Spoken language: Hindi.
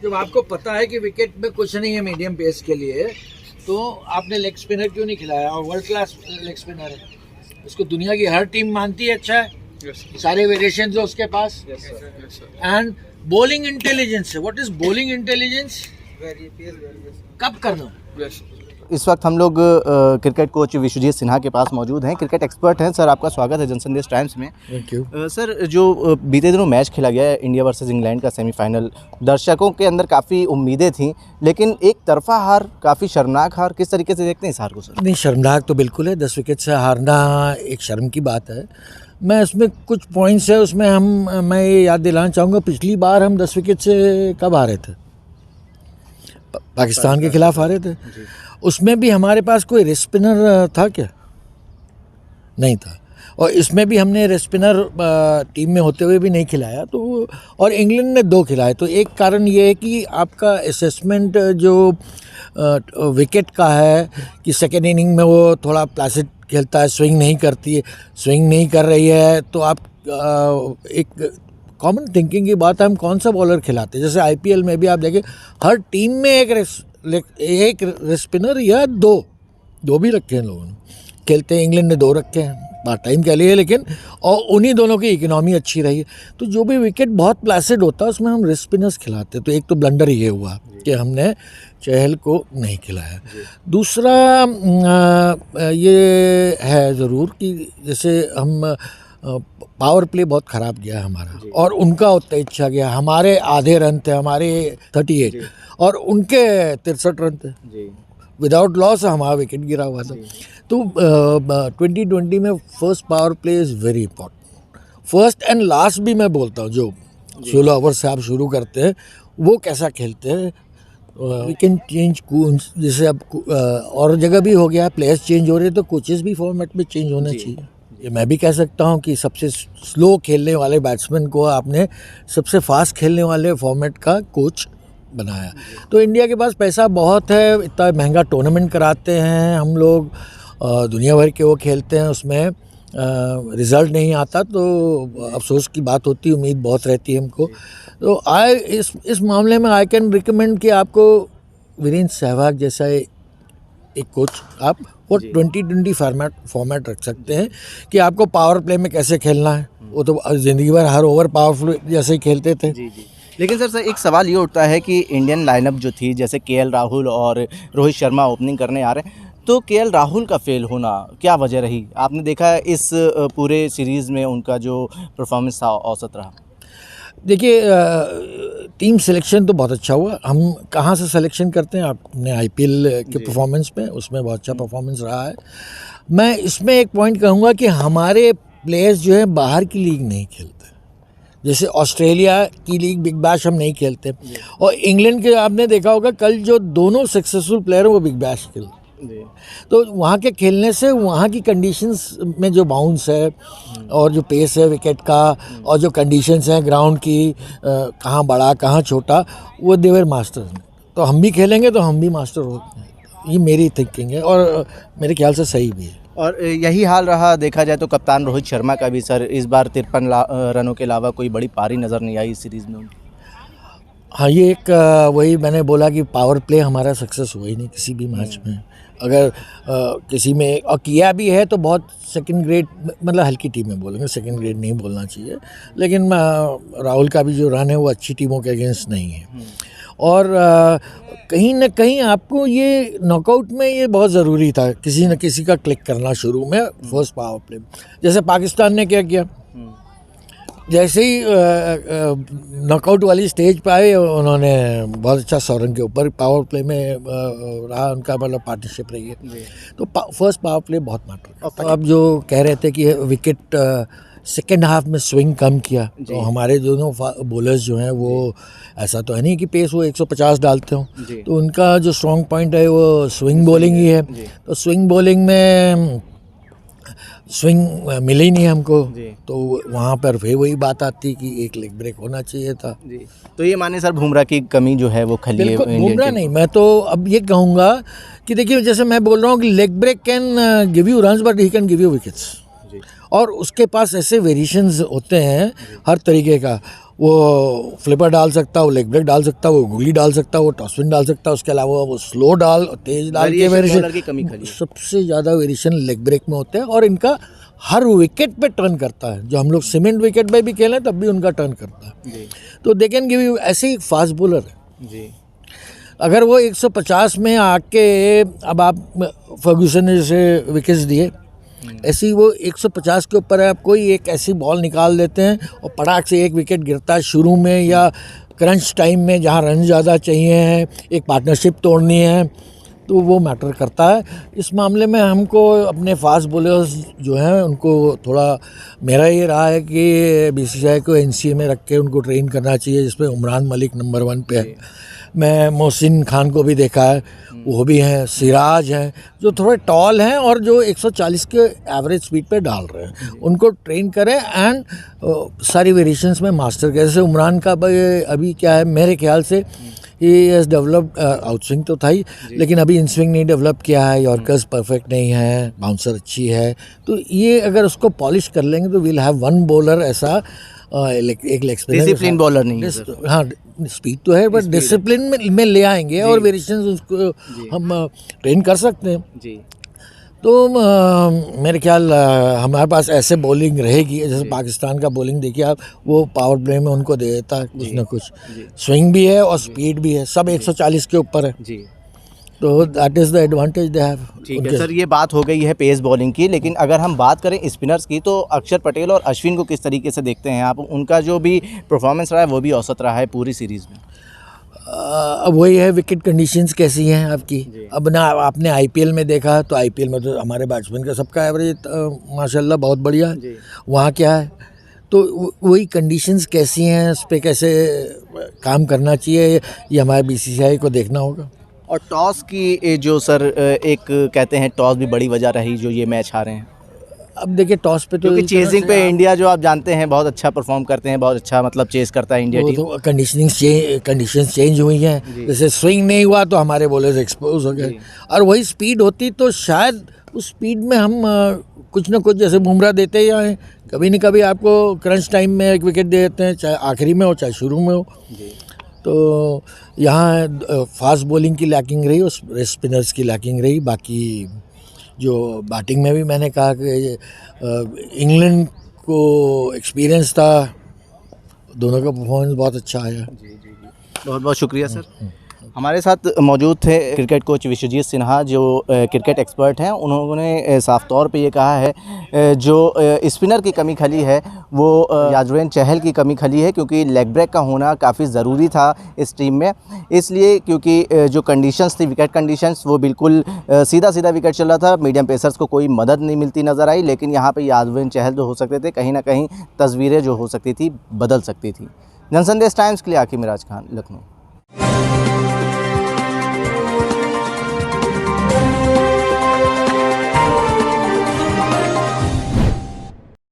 जब आपको पता है कि विकेट में कुछ नहीं है मीडियम पेस के लिए, तो आपने लेग स्पिनर क्यों नहीं खिलाया? और वर्ल्ड क्लास लेग स्पिनर है, उसको दुनिया की हर टीम मानती है अच्छा है। सारे वेरिएशन है उसके पास। एंड बॉलिंग इंटेलिजेंस है। What is bowling intelligence? कब करना? इस वक्त हम लोग क्रिकेट कोच विश्वजीत सिन्हा के पास मौजूद हैं, क्रिकेट एक्सपर्ट हैं। सर, आपका स्वागत है जनसंदेश टाइम्स में। Thank you. सर, जो बीते दिनों मैच खेला गया है इंडिया वर्सेस इंग्लैंड का सेमीफाइनल, दर्शकों के अंदर काफ़ी उम्मीदें थीं, लेकिन एक तरफा हार, काफ़ी शर्मनाक हार। किस तरीके से देखते हैं इस हार को सर? नहीं, शर्मनाक तो बिल्कुल है। 10 विकेट से हारना एक शर्म की बात है। मैं उसमें कुछ पॉइंट्स है उसमें मैं ये याद दिलाना चाहूँगा, पिछली बार हम 10 विकेट से कब हारे थे? पाकिस्तान के खिलाफ हारे थे। उसमें भी हमारे पास कोई रेस्ट स्पिनर था क्या? नहीं था। और इसमें भी हमने रेस्ट स्पिनर टीम में होते हुए भी नहीं खिलाया। तो और इंग्लैंड ने 2 खिलाए। तो एक कारण ये है कि आपका असेसमेंट जो विकेट का है कि सेकेंड इनिंग में वो थोड़ा प्लासिड खेलता है, स्विंग नहीं करती है, स्विंग नहीं कर रही है, तो आप एक कॉमन थिंकिंग की बात है, हम कौन सा बॉलर खिलाते हैं। जैसे आईपीएल में भी आप देखें, हर टीम में एक स्पिनर या दो भी रखे हैं लोगों ने। खेलते हैं, इंग्लैंड ने 2 रखे हैं पार्ट टाइम के लिए, लेकिन और उन्हीं दोनों की इकोनॉमी अच्छी रही है। तो जो भी विकेट बहुत प्लासिड होता है उसमें हम रेस्ट स्पिनर्स खिलाते। तो एक तो ब्लंडर ये हुआ कि हमने चहल को नहीं खिलाया। दूसरा ये है ज़रूर कि जैसे हम पावर प्ले बहुत ख़राब गया हमारा, और उनका उतना अच्छा गया। हमारे आधे रन थे, हमारे 38 और उनके 63 रन थे। विदाउट लॉस हमारा विकेट गिरा हुआ था। तो 2020 में first power play is very important. First and last भी मैं बोलता हूँ, जो 16 ओवर से आप शुरू करते हैं वो कैसा खेलते हैं। वी कैन चेंज कोच, जैसे अब और जगह भी हो गया, प्लेयर्स चेंज हो रहे हैं, तो कोचेस भी फॉर्मेट में चेंज होना चाहिए। ये मैं भी कह सकता हूँ कि सबसे स्लो खेलने वाले बैट्समैन को आपने सबसे फास्ट खेलने वाले फॉर्मेट का कोच बनाया। तो इंडिया के पास पैसा बहुत है, इतना महंगा टूर्नामेंट कराते हैं हम लोग, दुनिया भर के वो खेलते हैं, उसमें रिज़ल्ट नहीं आता तो अफसोस की बात होती है। उम्मीद बहुत रहती है हमको। तो इस मामले में आई कैन रिकमेंड कि आपको वीरेंद्र सहवाग जैसा एक कोच आप वो 2020 फॉर्मेट रख सकते हैं कि आपको पावर प्ले में कैसे खेलना है। वो तो ज़िंदगी भर हर ओवर पावर प्ले जैसे ही खेलते थे। लेकिन सर एक सवाल ये उठता है कि इंडियन लाइनअप जो थी, जैसे केएल राहुल और रोहित शर्मा ओपनिंग करने आ रहे हैं, तो केएल राहुल का फेल होना क्या वजह रही? आपने देखा है इस पूरे सीरीज़ में उनका जो परफॉर्मेंस था औसत रहा। देखिए, टीम सिलेक्शन तो बहुत अच्छा हुआ। हम कहाँ से सिलेक्शन करते हैं? आपने आईपीएल के परफॉर्मेंस में, उसमें बहुत अच्छा परफॉर्मेंस रहा है। मैं इसमें एक पॉइंट कहूँगा कि हमारे प्लेयर्स जो है बाहर की लीग नहीं खेलते। जैसे ऑस्ट्रेलिया की लीग बिग बैश हम नहीं खेलते, और इंग्लैंड के आपने देखा होगा कल जो दोनों सक्सेसफुल प्लेयर हैं वो बिग बैश खेलते। तो वहाँ के खेलने से वहाँ की कंडीशंस में जो बाउंस है और जो पेस है विकेट का, और जो कंडीशंस हैं ग्राउंड की, कहाँ बड़ा कहाँ छोटा, वो देवर मास्टर्स हैं। तो हम भी खेलेंगे तो हम भी मास्टर होते हैं। ये मेरी थिंकिंग है और मेरे ख्याल से सही भी है। और यही हाल रहा देखा जाए तो कप्तान रोहित शर्मा का भी सर, इस बार 53 रनों के अलावा कोई बड़ी पारी नज़र नहीं आई इस सीरीज़ में। हाँ, ये एक वही मैंने बोला कि पावर प्ले हमारा सक्सेस हुआ ही नहीं किसी भी मैच में। अगर किसी में और किया भी है तो बहुत सेकंड ग्रेड, मतलब हल्की टीम में बोलेंगे, सेकंड ग्रेड नहीं बोलना चाहिए। लेकिन राहुल का भी जो रन है वो अच्छी टीमों के अगेंस्ट नहीं है। और कहीं ना कहीं आपको ये नॉकआउट में ये बहुत ज़रूरी था, किसी न किसी का क्लिक करना शुरू में फर्स्ट पावर प्ले। जैसे पाकिस्तान ने क्या किया, जैसे ही नॉकआउट वाली स्टेज पे आए उन्होंने बहुत अच्छा 100 रन के ऊपर पावर प्ले में रहा उनका, मतलब पार्टनरशिप रही है। तो फर्स्ट पावर प्ले बहुत मैटर करता है। अब जो कह रहे थे कि विकेट सेकेंड हाफ में स्विंग कम किया, तो हमारे दोनों बॉलर्स जो हैं वो ऐसा तो है नहीं कि पेस वो 150 डालते हों, तो उनका जो स्ट्रॉन्ग पॉइंट है वो स्विंग बॉलिंग ही है। तो स्विंग बॉलिंग में स्विंग मिले ही नहीं हमको, तो वहाँ पर फिर वही बात आती कि एक लेग ब्रेक होना चाहिए था। तो ये माने सर बुमराह की कमी जो है वो खली है। बुमराह नहीं, मैं तो अब ये कहूँगा कि देखिए, जैसे मैं बोल रहा हूँ कि leg break can give you runs but he can give you wickets. और उसके पास ऐसे वेरिएशंस होते हैं हर तरीके का, वो फ्लिपर डाल सकता है, वो लेग ब्रेक डाल सकता है, वो गुगली डाल सकता है, वो टॉस स्पिन डाल सकता है, उसके अलावा वो स्लो डाल तेज डाल के Variation bowler की कमी खली है। सबसे ज़्यादा वेरिएशन लेग ब्रेक में होते हैं और इनका हर विकेट पे टर्न करता है। जो हम लोग सीमेंट विकेट पे भी खेलें तब भी उनका टर्न करता है। जी तो दे कैन गिव यू, ऐसे ही फास्ट बॉलर है। जी अगर वो 150 में आके, अब आप फर्ग्यूसन ने जैसे विकेट्स दिए, ऐसे ही वो 150 के ऊपर है, आप कोई एक ऐसी बॉल निकाल देते हैं और पटाख से एक विकेट गिरता है शुरू में या क्रंच टाइम में जहाँ रन ज़्यादा चाहिए हैं, एक पार्टनरशिप तोड़नी है, तो वो मैटर करता है। इस मामले में हमको अपने फास्ट बॉलर्स जो हैं उनको थोड़ा, मेरा ये रहा है कि बीसीसीआई को एनसीए में रख के उनको ट्रेन करना चाहिए, जिसमें उमरान मलिक नंबर 1 पे है। मैं मोहसिन खान को भी देखा है, वो भी हैं, सिराज हैं, जो थोड़े टॉल हैं और जो 140 के एवरेज स्पीड पे डाल रहे हैं, उनको ट्रेन करें एंड सारी वेरिएशंस में मास्टर करें। जैसे उमरान का अभी क्या है, मेरे ख्याल से he has developed, out swing तो था ही, लेकिन अभी इन स्विंग नहीं डेवलप किया है, यॉर्कर्स परफेक्ट नहीं है, बाउंसर अच्छी है, तो ये अगर उसको पॉलिश कर लेंगे तो विल हैव वन बॉलर ऐसा, एक लेग स्पिनर, डिसिप्लिन बॉलर नहीं है सर। हाँ स्पीड तो है बट डिसिप्लिन में ले आएंगे और वेरिएशंस उसको हम ट्रेन कर सकते हैं। जी तो मेरे ख्याल हमारे पास ऐसे बॉलिंग रहेगी, जैसे पाकिस्तान का बॉलिंग देखिए आप, वो पावर प्ले में उनको दे देता है कुछ ना कुछ, स्विंग भी है और स्पीड भी है, सब 140 के ऊपर है, जी तो that is the advantage they have. ठीक है सर, ये बात हो गई है पेस बॉलिंग की, लेकिन अगर हम बात करें स्पिनर्स की तो अक्षर पटेल और अश्विन को किस तरीके से देखते हैं आप? उनका जो भी परफॉर्मेंस रहा है वो भी औसत रहा है पूरी सीरीज़ में। अब वही है, विकेट कंडीशंस कैसी हैं आपकी। अब ना आपने आईपीएल में देखा, तो आईपीएल में तो हमारे बैट्समैन का सबका एवरेज माशाल्लाह बहुत बढ़िया है। वहाँ क्या है, तो वही कंडीशंस कैसी हैं, उस पर कैसे काम करना चाहिए, ये हमारे बीसीसीआई को देखना होगा। और टॉस की जो सर एक कहते हैं टॉस भी बड़ी वजह रही जो ये मैच हारे हैं, अब देखिए टॉस पे तो क्योंकि चेजिंग पे इंडिया जो आप जानते हैं बहुत अच्छा परफॉर्म करते हैं, बहुत अच्छा मतलब चेस करता है इंडिया टीम। तो कंडीशंस चेंज हुई हैं, जैसे स्विंग नहीं हुआ तो हमारे बॉलर्स एक्सपोज हो गए, और वही स्पीड होती तो शायद उस स्पीड में हम कुछ ना कुछ, जैसे बुमराह देते ही आए, कभी न कभी आपको क्रंच टाइम में एक विकेट दे देते हैं, चाहे आखिरी में हो चाहे शुरू में हो। तो यहाँ फास्ट बॉलिंग की लैकिंग रही और स्पिनर्स की लैकिंग रही। बाकी जो बैटिंग में भी मैंने कहा कि इंग्लैंड को एक्सपीरियंस था, दोनों का परफॉर्मेंस बहुत अच्छा आया। बहुत बहुत शुक्रिया सर। हमारे साथ मौजूद थे क्रिकेट कोच विश्वजीत सिन्हा, जो क्रिकेट एक्सपर्ट हैं। उन्होंने साफ तौर पे ये कहा है जो स्पिनर की कमी खली है वो याजवेंद्र चहल की कमी खली है, क्योंकि लेग ब्रेक का होना काफ़ी ज़रूरी था इस टीम में, इसलिए क्योंकि जो कंडीशंस थी, विकेट कंडीशंस, वो बिल्कुल सीधा सीधा विकेट चल रहा था, मीडियम पेसर्स को कोई मदद नहीं मिलती नज़र आई, लेकिन यहाँ पे याजवेंद्र चहल जो हो सकते थे, कहीं ना कहीं तस्वीरें जो हो सकती थी बदल सकती थी। जनसंदेश टाइम्स के लिए आकिब मिराज खान, लखनऊ।